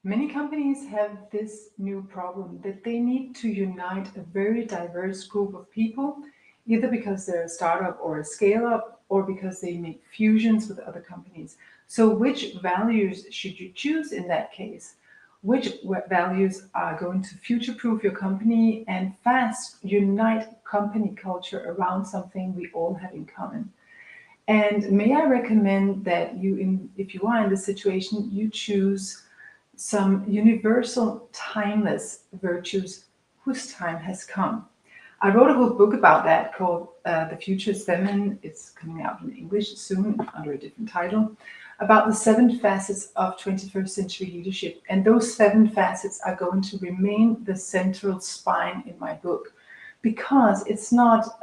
Many companies have this new problem that they need to unite a very diverse group of people, either because they're a startup or a scale up, or because they make fusions with other companies. So, which values should you choose in that case? Which values are going to future proof your company and fast unite company culture around something we all have in common? And may I recommend that if you are in this situation, you choose some universal, timeless virtues whose time has come. I wrote a whole book about that called The Future is Feminine. It's coming out in English soon under a different title, about the 7 facets of 21st century leadership. And those 7 facets are going to remain the central spine in my book because it's not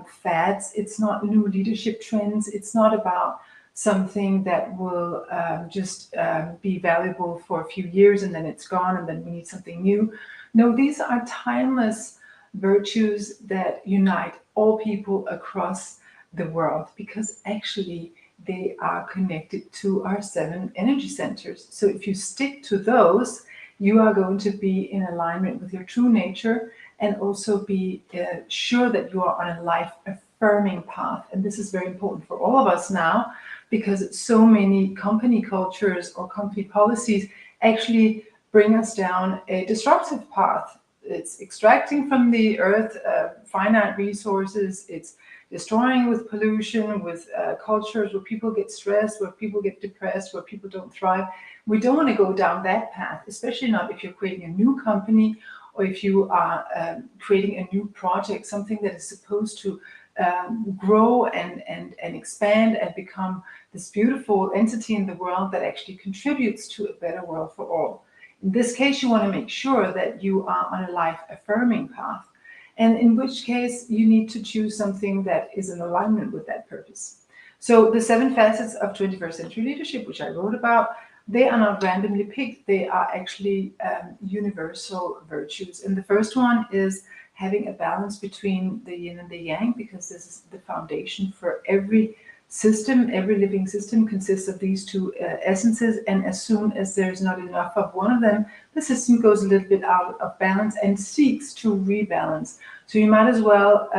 fads, it's not new leadership trends, it's not about something that will just be valuable for a few years and then it's gone and then we need something new. No, these are timeless virtues that unite all people across the world because actually they are connected to our 7 energy centers. So if you stick to those, you are going to be in alignment with your true nature and also be sure that you are on a life affirming path. And this is very important for all of us now because so many company cultures or company policies actually bring us down a destructive path. It's extracting from the earth finite resources. It's destroying with pollution, with cultures where people get stressed, where people get depressed, where people don't thrive. We don't want to go down that path, especially not if you're creating a new company or if you are creating a new project, something that is supposed to grow and expand and become this beautiful entity in the world that actually contributes to a better world for all. In this case, you want to make sure that you are on a life affirming path, and in which case you need to choose something that is in alignment with that purpose. So the 7 facets of 21st century leadership, which I wrote about, they are not randomly picked. They are actually universal virtues. And the first one is having a balance between the yin and the yang, because this is the foundation for every system. Every living system consists of these 2 essences, and as soon as there's not enough of one of them, the system goes a little bit out of balance and seeks to rebalance. So you might as well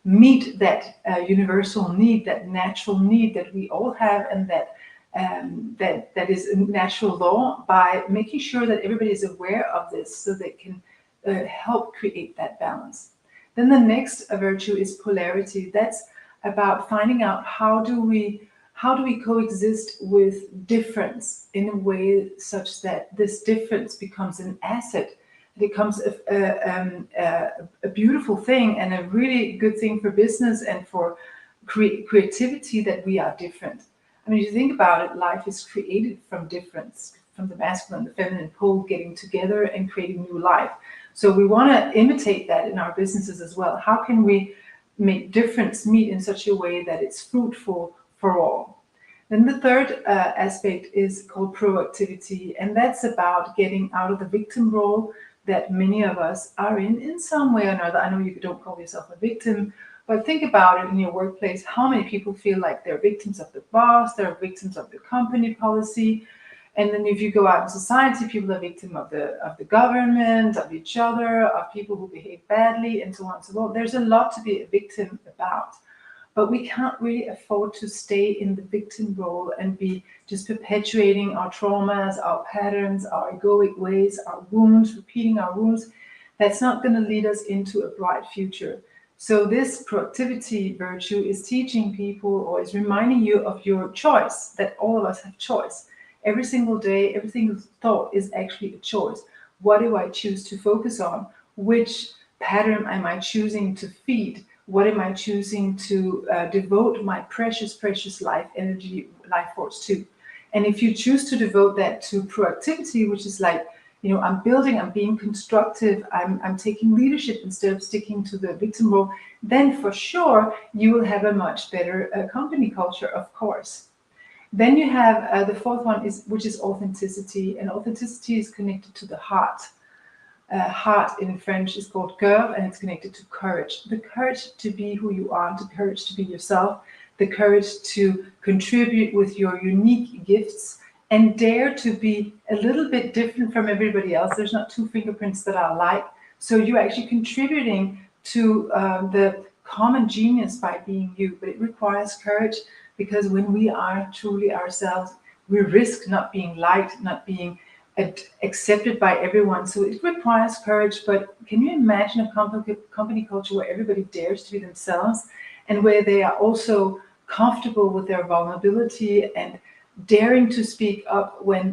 meet that universal need, that natural need that we all have, and that is a natural law, by making sure that everybody is aware of this so they can help create that balance. Then the next virtue is polarity. That's about finding out how do we coexist with difference in a way such that this difference becomes an asset. It becomes a beautiful thing and a really good thing for business and for creativity, that we are different. I mean, if you think about it, life is created from difference, from the masculine and the feminine pole getting together and creating new life. So we want to imitate that in our businesses as well. How can we make difference meet in such a way that it's fruitful for all? Then the third aspect is called proactivity, and that's about getting out of the victim role that many of us are in some way or another. I know you don't call yourself a victim, but think about it in your workplace. How many people feel like they're victims of the boss, they're victims of the company policy? And then if you go out in society, people are victims of the government, of each other, of people who behave badly, and so on and so on. There's a lot to be a victim about. But we can't really afford to stay in the victim role and be just perpetuating our traumas, our patterns, our egoic ways, our wounds, repeating our wounds. That's not going to lead us into a bright future. So this proactivity virtue is teaching people, or is reminding you of your choice, that all of us have choice. Every single day, every single thought is actually a choice. What do I choose to focus on? Which pattern am I choosing to feed? What am I choosing to devote my precious, precious life energy, life force to? And if you choose to devote that to proactivity, which is like, I'm building, I'm being constructive, I'm taking leadership instead of sticking to the victim role, then for sure you will have a much better company culture, of course. Then you have the fourth one, which is authenticity, and authenticity is connected to the heart. Heart in French is called cœur, and it's connected to courage. The courage to be who you are, the courage to be yourself, the courage to contribute with your unique gifts and dare to be a little bit different from everybody else. There's not two fingerprints that are alike. So you're actually contributing to the common genius by being you. But it requires courage, because when we are truly ourselves, we risk not being liked, not being accepted by everyone. So it requires courage. But can you imagine a company culture where everybody dares to be themselves, and where they are also comfortable with their vulnerability and daring to speak up when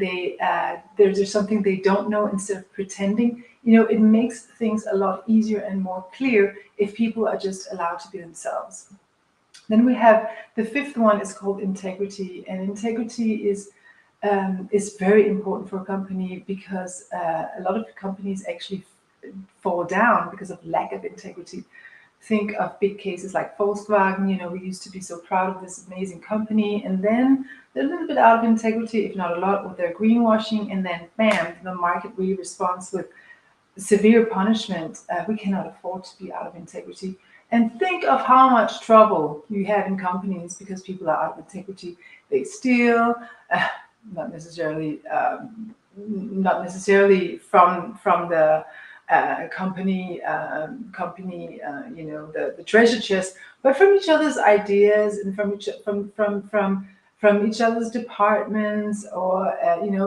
there's something they don't know, instead of pretending? It makes things a lot easier and more clear if people are just allowed to be themselves. Then we have the fifth one, is called integrity, and integrity is very important for a company, because a lot of companies actually fall down because of lack of integrity. Think of big cases like Volkswagen. We used to be so proud of this amazing company, and then they're a little bit out of integrity, if not a lot, with their greenwashing, and then bam, the market really responds with severe punishment. We cannot afford to be out of integrity. And think of how much trouble you have in companies because people are out of integrity. They steal, not necessarily, from the company, the treasure chest, but from each other's ideas, and from each other's departments, or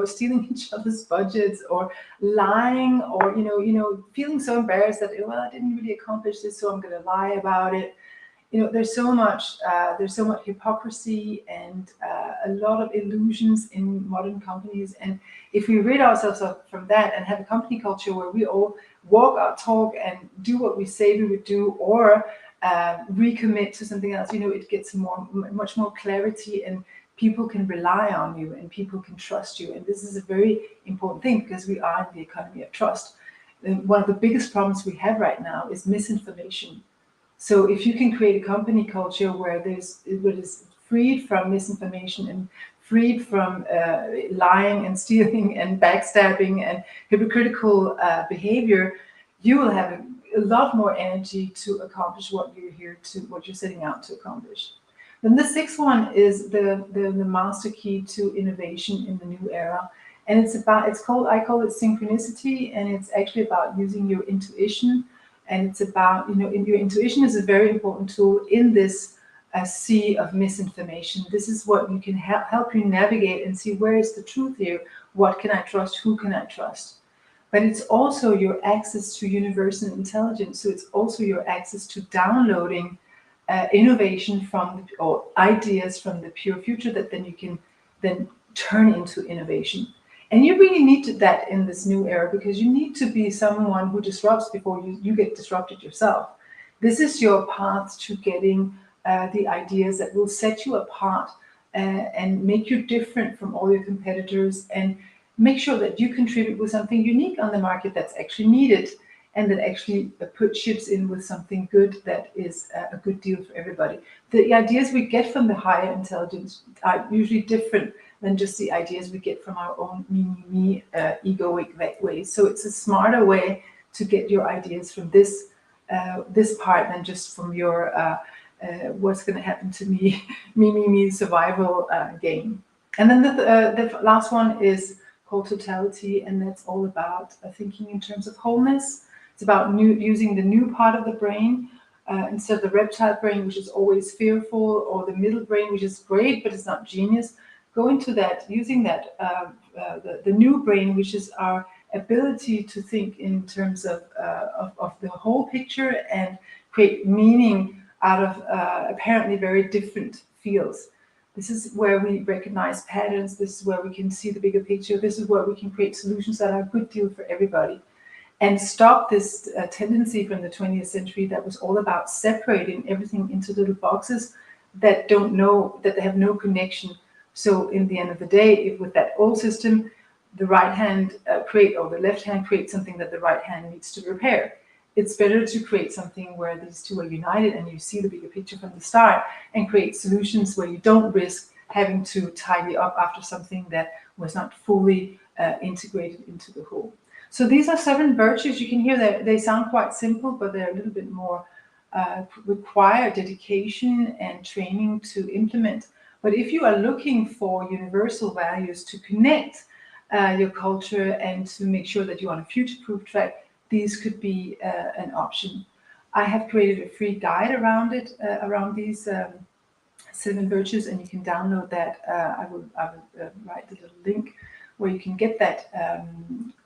stealing each other's budgets, or lying, or feeling so embarrassed that, well, I didn't really accomplish this, so I'm going to lie about it. There's so much hypocrisy, and a lot of illusions in modern companies. And if we rid ourselves from that and have a company culture where we all walk our talk and do what we say we would do, or recommit to something else, it gets much more clarity, and people can rely on you, and people can trust you. And this is a very important thing, because we are in the economy of trust. And one of the biggest problems we have right now is misinformation. So if you can create a company culture where it is freed from misinformation, and freed from lying and stealing and backstabbing and hypocritical behavior, you will have a lot more energy to accomplish what you're setting out to accomplish. Then the sixth one is the master key to innovation in the new era. And I call it synchronicity, and it's actually about using your intuition. And it's about, your intuition is a very important tool in this sea of misinformation. This is what you can help you navigate and see, where is the truth here? What can I trust? Who can I trust? But it's also your access to universal intelligence. So it's also your access to downloading innovation or ideas from the pure future, that then you can then turn into innovation. And you really need that in this new era, because you need to be someone who disrupts before you get disrupted yourself. This is your path to getting the ideas that will set you apart, and make you different from all your competitors, and make sure that you contribute with something unique on the market that's actually needed, and that actually chips in with something good that is a good deal for everybody. The ideas we get from the higher intelligence are usually different than just the ideas we get from our own egoic ways. So it's a smarter way to get your ideas from this part than just from your what's going to happen to me survival game. And then the last one is called totality, and that's all about thinking in terms of wholeness. It's about using the new part of the brain instead of the reptile brain, which is always fearful, or the middle brain, which is great but it's not genius. Go into that, using that the new brain, which is our ability to think in terms of the whole picture, and create meaning out of apparently very different fields. This is where we recognize patterns. This is where we can see the bigger picture. This is where we can create solutions that are a good deal for everybody. And stop this tendency from the 20th century that was all about separating everything into little boxes that they have no connection. So in the end of the day, if with that old system, the right hand the left hand creates something that the right hand needs to repair. It's better to create something where these two are united, and you see the bigger picture from the start, and create solutions where you don't risk having to tidy up after something that was not fully integrated into the whole. So these are 7 virtues. You can hear that they sound quite simple, but they're a little bit more require dedication and training to implement. But if you are looking for universal values to connect your culture and to make sure that you're on a future-proof track, these could be an option. I have created a free guide around it, around these 7 virtues, and you can download that. I will write the little link where you can get that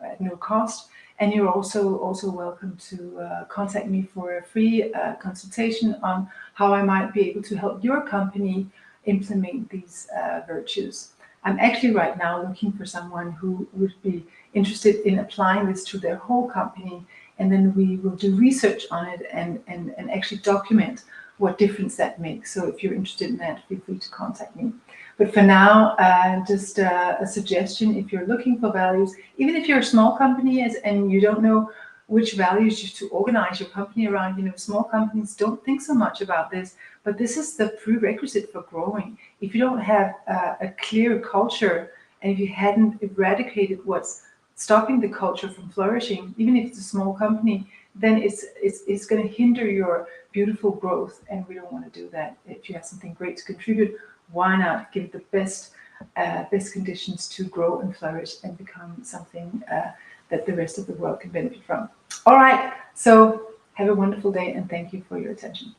at no cost. And you're also welcome to contact me for a free consultation on how I might be able to help your company implement these virtues. I'm actually right now looking for someone who would be interested in applying this to their whole company, and then we will do research on it and actually document what difference that makes. So if you're interested in that, feel free to contact me. But for now, just a suggestion: if you're looking for values, even if you're a small company and you don't know which values to organize your company around, small companies don't think so much about this, but this is the prerequisite for growing. If you don't have a clear culture, and if you hadn't eradicated what's stopping the culture from flourishing, even if it's a small company, then it's going to hinder your beautiful growth, and we don't want to do that. If you have something great to contribute, why not give it the best conditions to grow and flourish and become something that the rest of the world can benefit from. All right, so have a wonderful day, and thank you for your attention.